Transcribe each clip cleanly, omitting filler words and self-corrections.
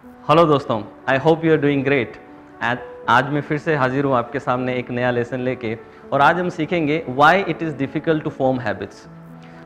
Hello दोस्तों, I hope you are doing great. आज मैं फिर से हाजिर हूँ आपके सामने एक नया लेसन लेके, और आज हम सीखेंगे why it is difficult to form habits.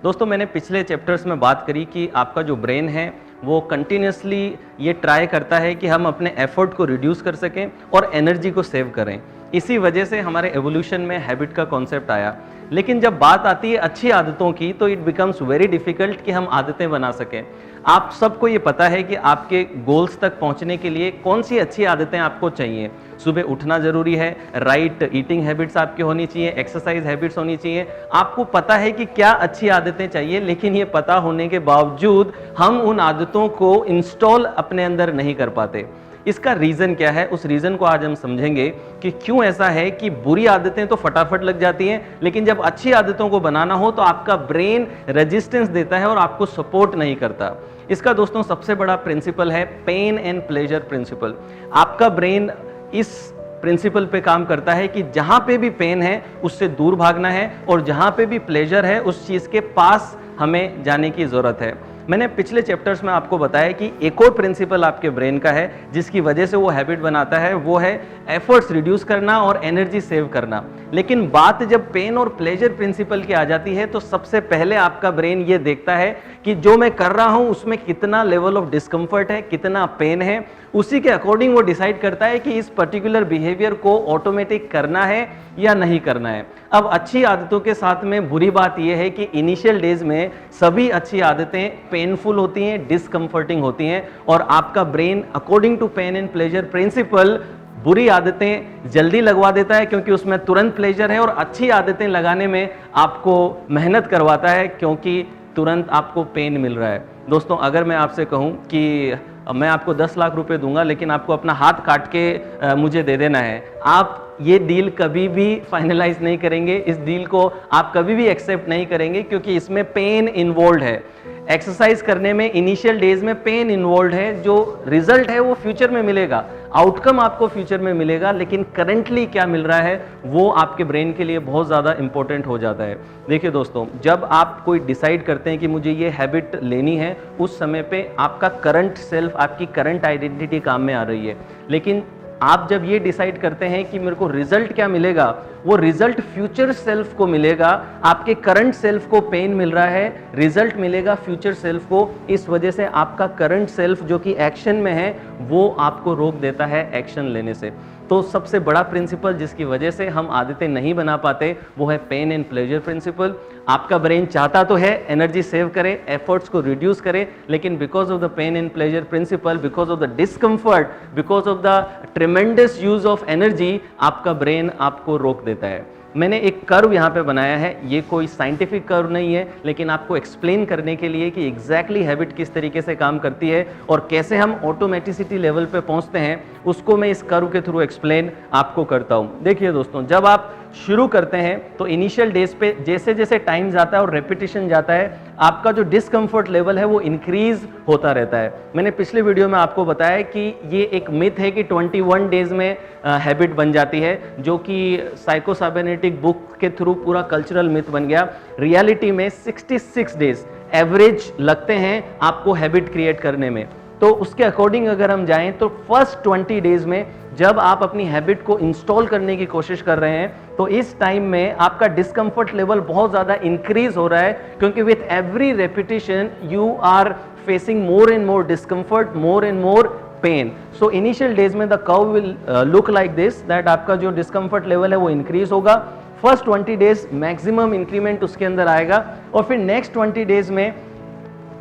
दोस्तों, मैंने पिछले चैप्टर्स में बात करी कि आपका जो ब्रेन है वो कंटिन्यूसली ये ट्राई करता है कि हम अपने एफर्ट को रिड्यूस कर सकें और एनर्जी को सेव करें। इसी वजह से हमारे एवोल्यूशन में हैबिट का कॉन्सेप्ट आया। लेकिन जब बात आती है अच्छी आदतों की, तो इट बिकम्स वेरी डिफ़िकल्ट कि हम आदतें बना सकें। आप सबको ये पता है कि आपके गोल्स तक पहुंचने के लिए कौन सी अच्छी आदतें आपको चाहिए। सुबह उठना जरूरी है, राइट ईटिंग हैबिट्स आपकी होनी चाहिए, एक्सरसाइज हैबिट्स होनी चाहिए। आपको पता है कि क्या अच्छी आदतें चाहिए, लेकिन ये पता होने के बावजूद हम उन आदतों को इंस्टॉल अपने अंदर नहीं कर पाते। इसका रीज़न क्या है, उस रीज़न को आज हम समझेंगे कि क्यों ऐसा है कि बुरी आदतें तो फटाफट लग जाती हैं, लेकिन जब अच्छी आदतों को बनाना हो तो आपका ब्रेन रेजिस्टेंस देता है और आपको सपोर्ट नहीं करता। इसका दोस्तों सबसे बड़ा प्रिंसिपल है पेन एंड प्लेजर प्रिंसिपल। आपका ब्रेन इस प्रिंसिपल पे काम करता है कि जहां पे भी पेन है उससे दूर भागना है, और जहां पे भी प्लेजर है उस चीज़ के पास हमें जाने की ज़रूरत है। मैंने पिछले चैप्टर्स में आपको बताया कि एक और प्रिंसिपल आपके ब्रेन का है जिसकी वजह से वो हैबिट बनाता है, वो है एफर्ट्स रिड्यूस करना और एनर्जी सेव करना। लेकिन बात जब पेन और प्लेजर प्रिंसिपल की आ जाती है तो सबसे पहले आपका ब्रेन ये देखता है कि जो मैं कर रहा हूं उसमें कितना लेवल ऑफ डिस्कम्फर्ट है, कितना पेन है। उसी के अकॉर्डिंग वो डिसाइड करता है कि इस पर्टिकुलर बिहेवियर को ऑटोमेटिक करना है या नहीं करना है। अब अच्छी आदतों के साथ में बुरी बात यह है कि इनिशियल डेज में सभी अच्छी आदतें पेनफुल होती हैं, डिस्कम्फर्टिंग होती हैं, और आपका brain according to pain and pleasure principle बुरी आदतें जल्दी लगवा देता है क्योंकि उसमें तुरंत प्लेजर है, और अच्छी आदतें लगाने में आपको मेहनत करवाता है क्योंकि तुरंत आपको पेन मिल रहा है। दोस्तों, अगर मैं आपसे कहूं कि मैं आपको 10 लाख रुपए दूंगा लेकिन आपको अपना हाथ काट के मुझे दे देना है, आप ये डील कभी भी फाइनलाइज नहीं करेंगे। इस डील को आप कभी भी एक्सेप्ट नहीं करेंगे क्योंकि इसमें पेन इन्वॉल्व है। एक्सरसाइज करने में इनिशियल डेज में पेन इन्वॉल्व है। जो रिजल्ट है वो फ्यूचर में मिलेगा, आउटकम आपको फ्यूचर में मिलेगा, लेकिन करंटली क्या मिल रहा है वो आपके ब्रेन के लिए बहुत ज़्यादा इंपॉर्टेंट हो जाता है। देखिए दोस्तों, जब आप कोई डिसाइड करते हैं कि मुझे ये हैबिट लेनी है, उस समय पे आपका करंट सेल्फ, आपकी करंट आइडेंटिटी काम में आ रही है। लेकिन आप जब ये डिसाइड करते हैं कि मेरे को रिजल्ट क्या मिलेगा, वो रिजल्ट फ्यूचर सेल्फ को मिलेगा। आपके करंट सेल्फ को पेन मिल रहा है, रिजल्ट मिलेगा फ्यूचर सेल्फ को। इस वजह से आपका करंट सेल्फ जो कि एक्शन में है वो आपको रोक देता है एक्शन लेने से। तो सबसे बड़ा प्रिंसिपल जिसकी वजह से हम आदतें नहीं बना पाते वो है पेन एंड प्लेजर प्रिंसिपल। आपका ब्रेन चाहता तो है एनर्जी सेव करे, एफर्ट्स को रिड्यूस करे, लेकिन because of the pain and pleasure principle, because of the discomfort, because of the tremendous use of energy, आपका ब्रेन आपको रोक देता है। मैंने एक कर्व यहाँ पे बनाया है, ये कोई साइंटिफिक कर्व नहीं है, लेकिन आपको एक्सप्लेन करने के लिए कि एग्जैक्टली हैबिट किस तरीके से काम करती है और कैसे हम ऑटोमेटिसिटी लेवल पे पहुँचते हैं, उसको मैं इस कर्व के थ्रू एक्सप्लेन आपको करता हूँ। देखिए दोस्तों, जब आप शुरू करते हैं तो इनिशियल डेज पे जैसे जैसे टाइम जाता है और रेपिटेशन जाता है, आपका जो डिस्कम्फर्ट लेवल है वो इंक्रीज होता रहता है। मैंने पिछले वीडियो में आपको बताया कि ये एक मिथ है कि 21 डेज में हैबिट बन जाती है, जो कि साइकोसाइबरनेटिक बुक के थ्रू पूरा कल्चरल मिथ बन गया। रियलिटी में 66 डेज एवरेज लगते हैं आपको हैबिट क्रिएट करने में। तो उसके अकॉर्डिंग अगर हम जाएं तो फर्स्ट 20 डेज में जब आप अपनी हैबिट को इंस्टॉल करने की कोशिश कर रहे हैं, तो इस टाइम में आपका डिस्कम्फर्ट लेवल बहुत ज़्यादा इंक्रीज हो रहा है, क्योंकि with every repetition you are facing more and more discomfort, more and more pain. So initial days में the curve will look like this, that आपका जो डिस्कम्फर्ट लेवल है वो इंक्रीज होगा। फर्स्ट 20 डेज मैक्सिमम इंक्रीमेंट उसके अंदर आएगा, और फिर नेक्स्ट 20 डेज में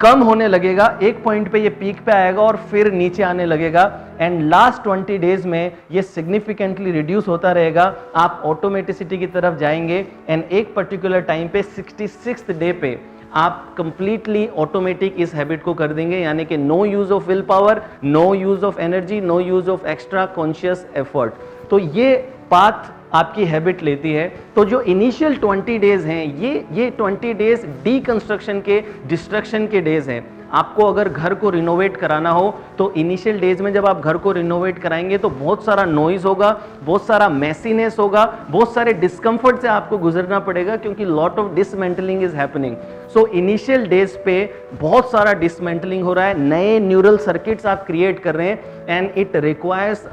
कम होने लगेगा, एक पॉइंट पे ये पीक पे आएगा और फिर नीचे आने लगेगा, एंड लास्ट 20 डेज में ये सिग्निफिकेंटली रिड्यूस होता रहेगा। आप ऑटोमेटिसिटी की तरफ जाएंगे, एंड एक पर्टिकुलर टाइम पे 66th डे पे आप कंप्लीटली ऑटोमेटिक इस हैबिट को कर देंगे, यानी कि no use of will power, no use of energy, no use of extra conscious effort. तो ये पाथ आपकी हैबिट लेती है। तो जो इनिशियल 20 डेज हैं, ये 20 डेज डीकंस्ट्रक्शन के, डिस्ट्रक्शन के डेज हैं। आपको अगर घर को रिनोवेट कराना हो तो इनिशियल डेज में जब आप घर को रिनोवेट कराएंगे तो बहुत सारा नॉइज होगा, बहुत सारा मैसीनेस होगा, बहुत सारे डिस्कम्फर्ट से आपको गुजरना पड़ेगा, क्योंकि lot of dismantling is happening. So initial days पे बहुत सारा डिसमेंटलिंग हो रहा है, नए न्यूरल सर्किट्स आप क्रिएट कर रहे हैं, and it requires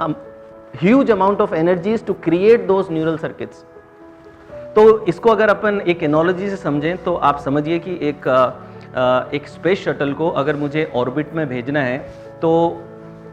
huge amount of energies to create those neural circuits. तो इसको अगर अपन एक एनोलॉजी से समझें तो आप समझिए कि एक स्पेस शटल को अगर मुझे ऑर्बिट में भेजना है तो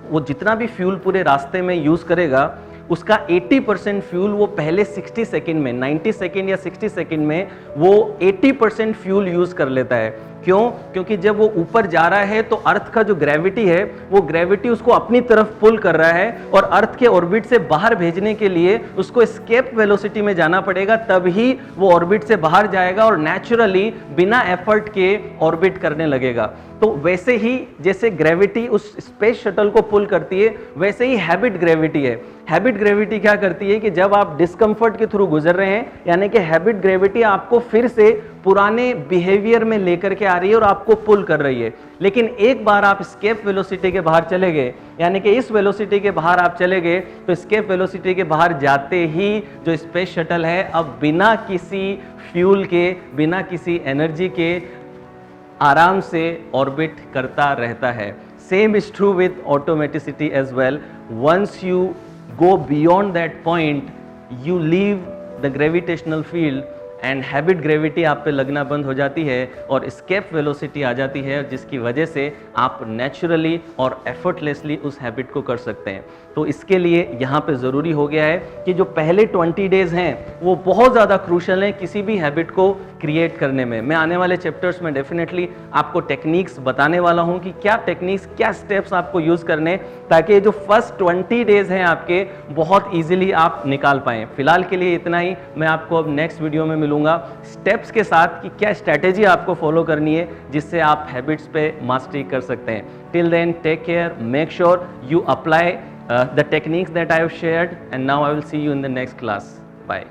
वो जितना भी फ्यूल पूरे रास्ते में यूज़ करेगा उसका 80% फ्यूल वो पहले 60 सेकंड में, 90 सेकंड या 60 सेकंड में वो 80% फ्यूल यूज़ कर लेता है। क्यों? क्योंकि जब वो ऊपर जा रहा है तो अर्थ का जो ग्रेविटी है वो ग्रेविटी उसको अपनी तरफ पुल कर रहा है, और अर्थ के ऑर्बिट से बाहर भेजने के लिए उसको एस्केप वेलोसिटी में जाना पड़ेगा, तभी वो ऑर्बिट से बाहर जाएगा और नेचुरली बिना एफर्ट के ऑर्बिट करने लगेगा। तो वैसे ही जैसे ग्रेविटी उस स्पेस शटल को पुल करती है, वैसे ही हैबिट ग्रेविटी है। हैबिट ग्रेविटी क्या करती है कि जब आप डिस्कम्फर्ट के थ्रू गुजर रहे हैं, यानी कि हैबिट ग्रेविटी आपको फिर से पुराने बिहेवियर में लेकर के आ रही है और आपको पुल कर रही है। लेकिन एक बार आप एस्केप वेलोसिटी के बाहर चले गए, यानी कि इस वेलोसिटी के बाहर आप चले गए, तो एस्केप वेलोसिटी के बाहर जाते ही जो स्पेस शटल है अब बिना किसी फ्यूल के, बिना किसी एनर्जी के आराम से ऑर्बिट करता रहता है। Same is true with automaticity as well. Once you go beyond that point, you leave the gravitational field and habit gravity आप पे लगना बंद हो जाती है और एस्केप वेलोसिटी आ जाती है, जिसकी वजह से आप नेचुरली और एफर्टलेसली उस हैबिट को कर सकते हैं। तो इसके लिए यहाँ पे ज़रूरी हो गया है कि जो पहले 20 डेज़ हैं वो बहुत ज़्यादा क्रूशल हैं किसी भी हैबिट को क्रिएट करने में। मैं आने वाले चैप्टर्स में डेफिनेटली आपको टेक्निक्स बताने वाला हूँ कि क्या टेक्निक्स, क्या स्टेप्स आपको यूज़ करने, ताकि जो फर्स्ट 20 डेज़ हैं आपके बहुत ईजिली आप निकाल पाएँ। फिलहाल के लिए इतना ही। मैं आपको अब नेक्स्ट वीडियो में मिलूंगा स्टेप्स के साथ कि क्या स्ट्रैटेजी आपको फॉलो करनी है जिससे आप हैबिट्स पे मास्टरी कर सकते हैं। Till then take care, make sure you apply the techniques that I have shared, and now I will see you in the next class. Bye.